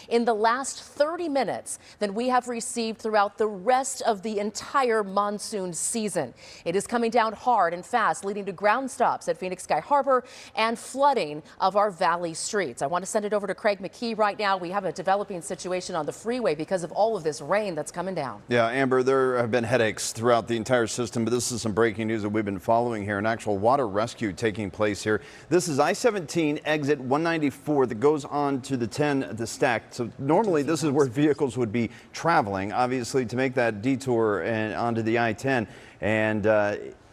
in the last 30 minutes than we have received throughout the rest of the entire monsoon season. It is coming down hard and fast, leading to ground stops at Phoenix Sky Harbor and flooding of our valley streets. I want to send it over to Craig McKee right now. We have a developing situation on the freeway because of all of this rain that's coming down. Yeah, Amber, there have been headaches throughout the entire system, but this is some breaking news that we've been following here. An actual water rescue taking place here. This is I-17 exit 194 that goes on to the 10, the stack. So normally this is where vehicles would be traveling, obviously, to make that detour and onto the I-10, and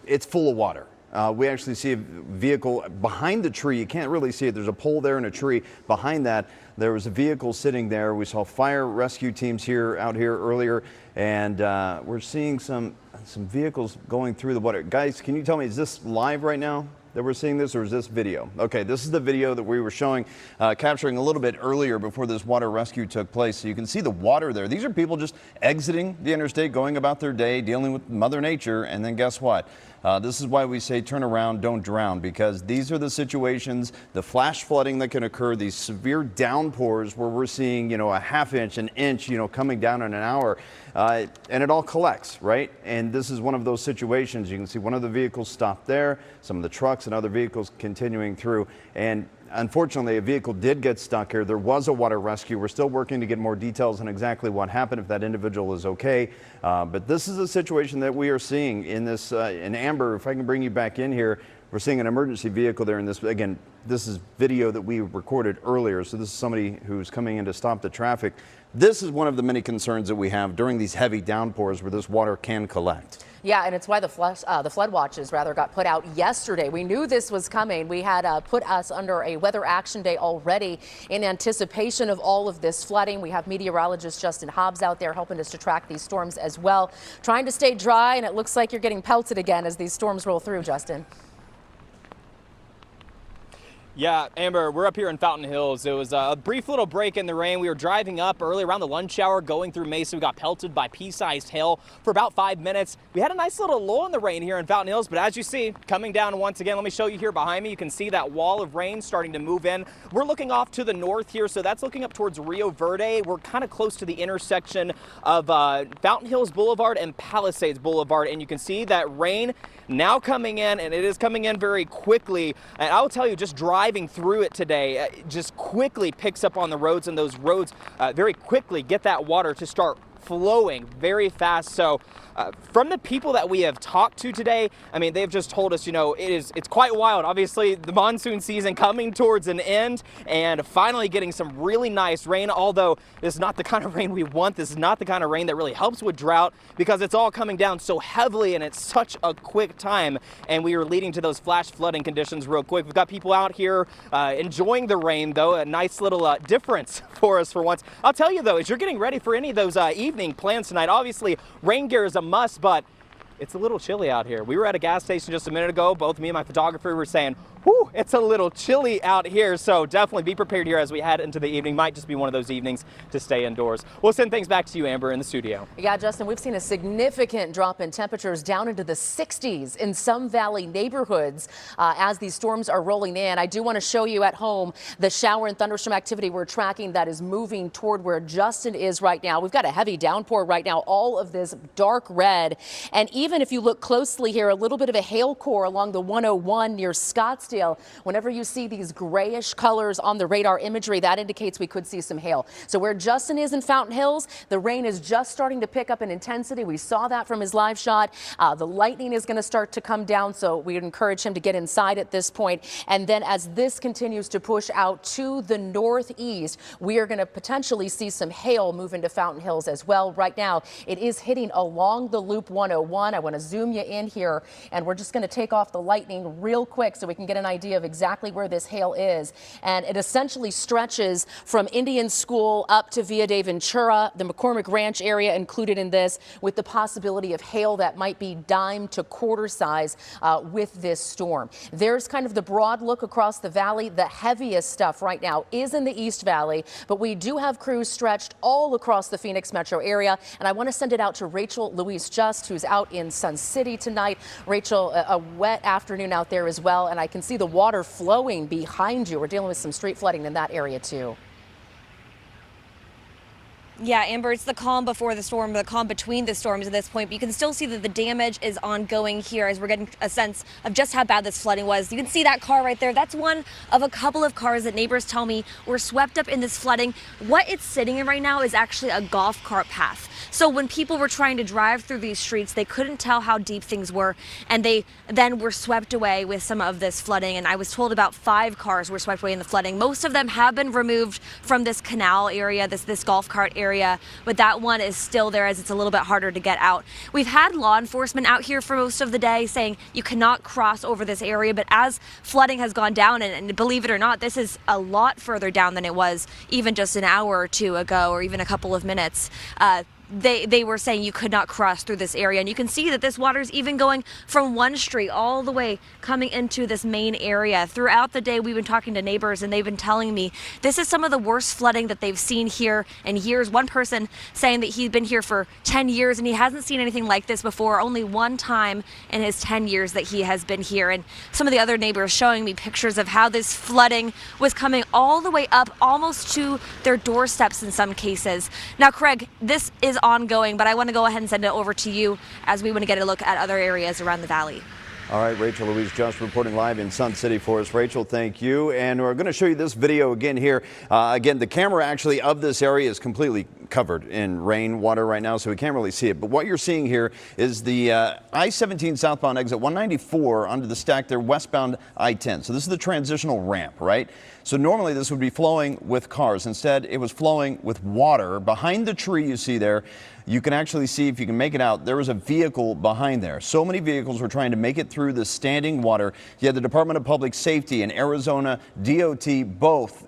it's full of water. We actually see a vehicle behind the tree. You can't really see it. There's a pole there and a tree. Behind that, there was a vehicle sitting there. We saw fire rescue teams out here earlier, and we're seeing some vehicles going through the water. Guys, can you tell me, is this live right now that we're seeing this, or is this video? Okay, this is the video that we were showing, capturing a little bit earlier before this water rescue took place. So you can see the water there. These are people just exiting the interstate, going about their day, dealing with Mother Nature, and then guess what? This is why we say turn around, don't drown, because these are the situations, the flash flooding that can occur, these severe downpours where we're seeing, a half inch, an inch, coming down in an hour, and it all collects, right? And this is one of those situations. You can see one of the vehicles stopped there, some of the trucks and other vehicles continuing through, and unfortunately, a vehicle did get stuck here. There was a water rescue. We're still working to get more details on exactly what happened, if that individual is okay. But this is a situation that we are seeing in this, in Amber, if I can bring you back in here, we're seeing an emergency vehicle there in this. Again, this is video that we recorded earlier. So this is somebody who's coming in to stop the traffic. This is one of the many concerns that we have during these heavy downpours where this water can collect. Yeah, and it's why the flood watches got put out yesterday. We knew this was coming. We had put us under a weather action day already in anticipation of all of this flooding. We have meteorologist Justin Hobbs out there helping us to track these storms as well, trying to stay dry, and it looks like you're getting pelted again as these storms roll through, Justin. Yeah, Amber, we're up here in Fountain Hills. It was a brief little break in the rain. We were driving up early around the lunch hour, going through Mesa. We got pelted by pea-sized hail for about 5 minutes. We had a nice little lull in the rain here in Fountain Hills, but as you see, coming down once again, let me show you here behind me. You can see that wall of rain starting to move in. We're looking off to the north here, so that's looking up towards Rio Verde. We're kind of close to the intersection of Fountain Hills Boulevard and Palisades Boulevard, and you can see that rain now coming in, and it is coming in very quickly. And I will tell you, just driving through it today, just quickly picks up on the roads, and those roads very quickly get that water to start flowing very fast. So from the people that we have talked to today, I mean, they've just told us, it's quite wild. Obviously, the monsoon season coming towards an end and finally getting some really nice rain, although this is not the kind of rain we want. This is not the kind of rain that really helps with drought because it's all coming down so heavily and it's such a quick time, and we are leading to those flash flooding conditions real quick. We've got people out here enjoying the rain, though, a nice little difference for us for once. I'll tell you, though, as you're getting ready for any of those evening plans tonight, obviously rain gear is a must, but it's a little chilly out here. We were at a gas station just a minute ago. Both me and my photographer were saying, whew, it's a little chilly out here. So definitely be prepared here as we head into the evening. Might just be one of those evenings to stay indoors. We'll send things back to you, Amber, in the studio. Yeah, Justin, we've seen a significant drop in temperatures down into the 60s in some valley neighborhoods as these storms are rolling in. I do want to show you at home the shower and thunderstorm activity we're tracking that is moving toward where Justin is right now. We've got a heavy downpour right now, all of this dark red. And even if you look closely here, a little bit of a hail core along the 101 near Scottsdale. Whenever you see these grayish colors on the radar imagery, that indicates we could see some hail. So where Justin is in Fountain Hills, the rain is just starting to pick up in intensity. We saw that from his live shot. The lightning is going to start to come down, so we would encourage him to get inside at this point. And then as this continues to push out to the northeast, we are going to potentially see some hail move into Fountain Hills as well. Right now, it is hitting along the Loop 101. I want to zoom you in here, and we're just going to take off the lightning real quick so we can get an idea of exactly where this hail is. And it essentially stretches from Indian School up to Via de Ventura, the McCormick Ranch area included in this, with the possibility of hail that might be dime to quarter size with this storm. There's kind of the broad look across the valley. The heaviest stuff right now is in the East Valley, but we do have crews stretched all across the Phoenix metro area. And I want to send it out to Rachel Louise Just, who's out in Sun City tonight. Rachel, a wet afternoon out there as well, and I can see the water flowing behind you. We're dealing with some street flooding in that area too. Yeah, Amber, it's the calm before the storm, the calm between the storms at this point. But you can still see that the damage is ongoing here as we're getting a sense of just how bad this flooding was. You can see that car right there. That's one of a couple of cars that neighbors tell me were swept up in this flooding. What it's sitting in right now is actually a golf cart path. So when people were trying to drive through these streets, they couldn't tell how deep things were, and they then were swept away with some of this flooding. And I was told about 5 cars were swept away in the flooding. Most of them have been removed from this canal area, this golf cart area, but that one is still there as it's a little bit harder to get out. We've had law enforcement out here for most of the day saying you cannot cross over this area, but as flooding has gone down, and believe it or not, this is a lot further down than it was even just an hour or two ago, or even a couple of minutes. They were saying you could not cross through this area, and you can see that this water is even going from one street all the way coming into this main area. Throughout the day, we've been talking to neighbors, and they've been telling me this is some of the worst flooding that they've seen here in years. One person saying that he's been here for 10 years and he hasn't seen anything like this before, only one time in his 10 years that he has been here. And some of the other neighbors showing me pictures of how this flooding was coming all the way up almost to their doorsteps in some cases. Now, Craig, this is ongoing, but I want to go ahead and send it over to you as we want to get a look at other areas around the valley. All right, Rachel Louise just reporting live in Sun City for us. Rachel, thank you. And we're going to show you this video again here. Again, the camera actually of this area is completely covered in rainwater right now, so we can't really see it. But what you're seeing here is the I-17 southbound exit 194 onto the stack there, westbound I-10. So this is the transitional ramp, right? So normally this would be flowing with cars. Instead, it was flowing with water. Behind the tree you see there, you can actually see, if you can make it out, there was a vehicle behind there. So many vehicles were trying to make it through the standing water. You had the Department of Public Safety and Arizona DOT both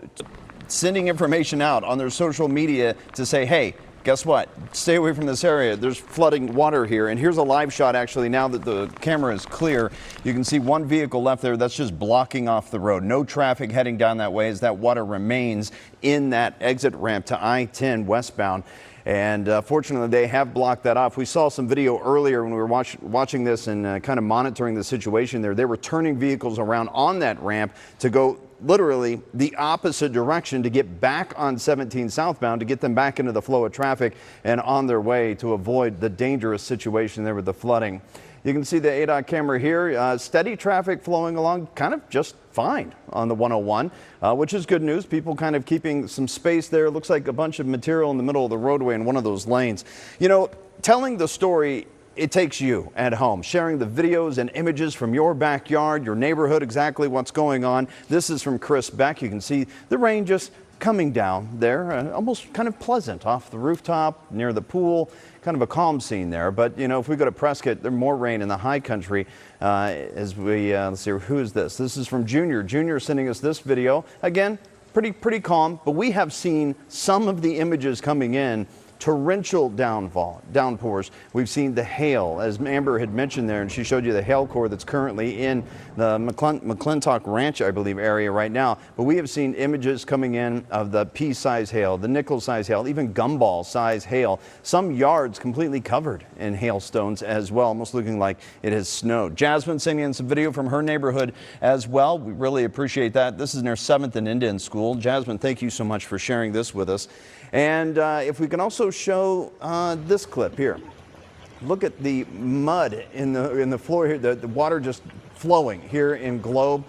sending information out on their social media to say, hey, guess what? Stay away from this area. There's flooding water here. And here's a live shot actually now that the camera is clear. You can see one vehicle left there that's just blocking off the road. No traffic heading down that way as that water remains in that exit ramp to I-10 westbound. And fortunately, they have blocked that off. We saw some video earlier when we were watching this and kind of monitoring the situation there. They were turning vehicles around on that ramp to go literally the opposite direction to get back on 17 southbound, to get them back into the flow of traffic and on their way to avoid the dangerous situation there with the flooding. You can see the ADOT camera here. Steady traffic flowing along kind of just fine on the 101, which is good news. People kind of keeping some space there. Looks like a bunch of material in the middle of the roadway in one of those lanes. You know, telling the story, it takes you at home, sharing the videos and images from your backyard, your neighborhood, exactly what's going on. This is from Chris Beck. You can see the rain just coming down there, almost kind of pleasant off the rooftop near the pool. Kind of a calm scene there. But, you know, if we go to Prescott, there's more rain in the high country as we, let's see, who is this? This is from Junior. Junior sending us this video. Again, pretty calm, but we have seen some of the images coming in. Torrential downpours. We've seen the hail, as Amber had mentioned there, and she showed you the hail core that's currently in the McClintock Ranch, I believe, area right now. But we have seen images coming in of the pea-size hail, the nickel-size hail, even gumball-size hail. Some yards completely covered in hailstones as well, almost looking like it has snowed. Jasmine sending in some video from her neighborhood as well. We really appreciate that. This is near 7th and Indian School. Jasmine, thank you so much for sharing this with us. And if we can also show this clip here. Look at the mud in the floor here, the water just flowing here in Globe.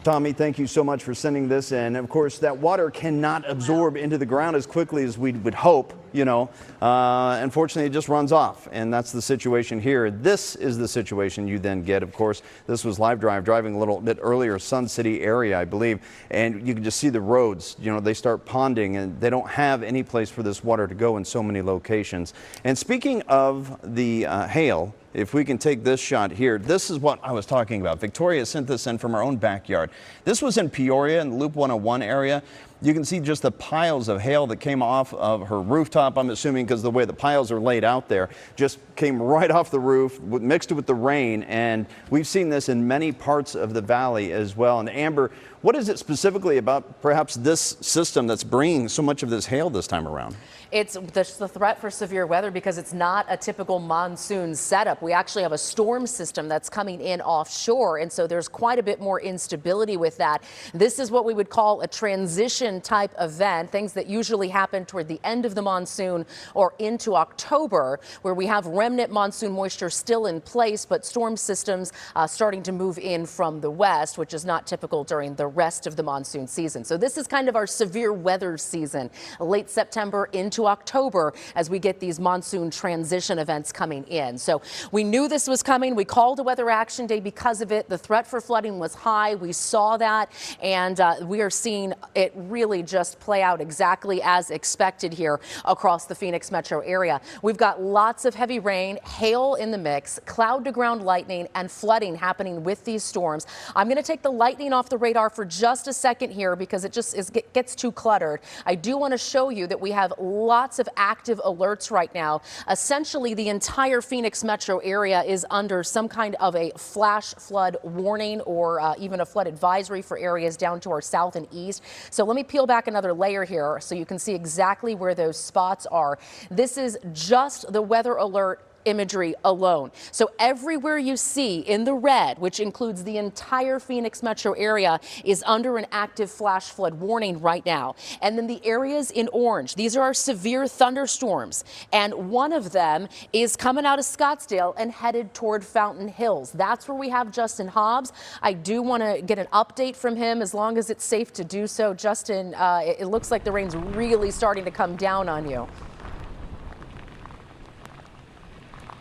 Tommy, thank you so much for sending this. And of course, that water cannot absorb into the ground as quickly as we would hope, you know. Unfortunately, it just runs off. And that's the situation here. This is the situation you then get. Of course, this was live driving a little bit earlier, Sun City area, I believe. And you can just see the roads, you know, they start ponding and they don't have any place for this water to go in so many locations. And speaking of the hail, if we can take this shot here, this is what I was talking about. Victoria sent this in from our own backyard. This was in Peoria in the Loop 101 area. You can see just the piles of hail that came off of her rooftop, I'm assuming because the way the piles are laid out there, just came right off the roof, mixed with the rain. And we've seen this in many parts of the valley as well. And Amber, what is it specifically about perhaps this system that's bringing so much of this hail this time around? It's the threat for severe weather because it's not a typical monsoon setup. We actually have a storm system that's coming in offshore, and so there's quite a bit more instability with that. This is what we would call a transition transition type event, things that usually happen toward the end of the monsoon or into October, where we have remnant monsoon moisture still in place, but storm systems starting to move in from the west, which is not typical during the rest of the monsoon season. So this is kind of our severe weather season, late September into October, as we get these monsoon transition events coming in. So we knew this was coming. We called a weather action day because of it. The threat for flooding was high. We saw that, and we are seeing it really just play out exactly as expected here across the Phoenix metro area. We've got lots of heavy rain, hail in the mix, cloud to ground lightning, and flooding happening with these storms. I'm going to take the lightning off the radar for just a second here because it just gets too cluttered. I do want to show you that we have lots of active alerts right now. Essentially, the entire Phoenix metro area is under some kind of a flash flood warning or even a flood advisory for areas down to our south and east. So let me peel back another layer here so you can see exactly where those spots are. This is just the weather alert imagery alone. So everywhere you see in the red, which includes the entire Phoenix metro area, is under an active flash flood warning right now. And then the areas in orange, these are our severe thunderstorms. And one of them is coming out of Scottsdale and headed toward Fountain Hills. That's where we have Justin Hobbs. I do want to get an update from him as long as it's safe to do so. Justin, it looks like the rain's really starting to come down on you.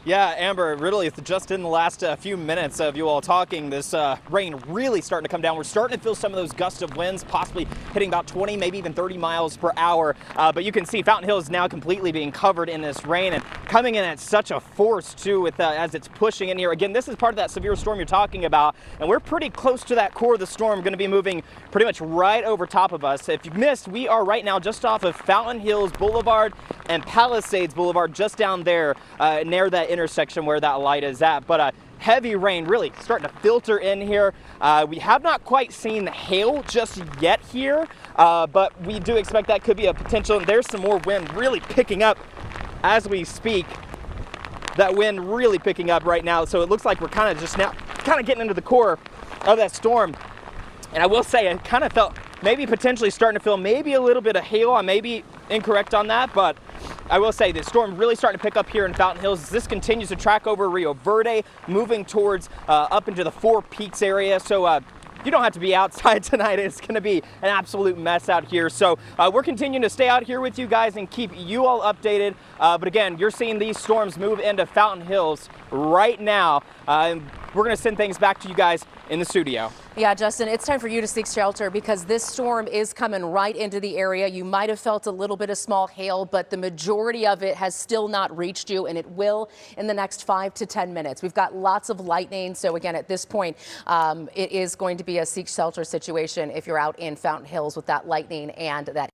Yeah, Amber, really, just in the last few minutes of you all talking, this rain really starting to come down. We're starting to feel some of those gusts of winds, possibly hitting about 20, maybe even 30 miles per hour. But you can see Fountain Hills is now completely being covered in this rain and coming in at such a force, too, with as it's pushing in here. Again, this is part of that severe storm you're talking about, and we're pretty close to that core of the storm, going to be moving pretty much right over top of us. If you've missed, we are right now just off of Fountain Hills Boulevard and Palisades Boulevard, just down there near that intersection where that light is at. But heavy rain really starting to filter in here. We have not quite seen the hail just yet here, but we do expect that could be a potential. And there's some more wind really picking up as we speak. That wind really picking up right now. So it looks like we're kind of getting into the core of that storm. And I will say, I kind of felt maybe potentially starting to feel maybe a little bit of hail. I may be incorrect on that, but I will say the storm really starting to pick up here in Fountain Hills as this continues to track over Rio Verde, moving towards up into the Four Peaks area. So you don't have to be outside tonight. It's going to be an absolute mess out here. So we're continuing to stay out here with you guys and keep you all updated. But again, you're seeing these storms move into Fountain Hills right now. We're going to send things back to you guys in the studio. Yeah, Justin, it's time for you to seek shelter because this storm is coming right into the area. You might have felt a little bit of small hail, but the majority of it has still not reached you, and it will in the next 5 to 10 minutes. We've got lots of lightning. So again, at this point, it is going to be a seek shelter situation if you're out in Fountain Hills with that lightning and that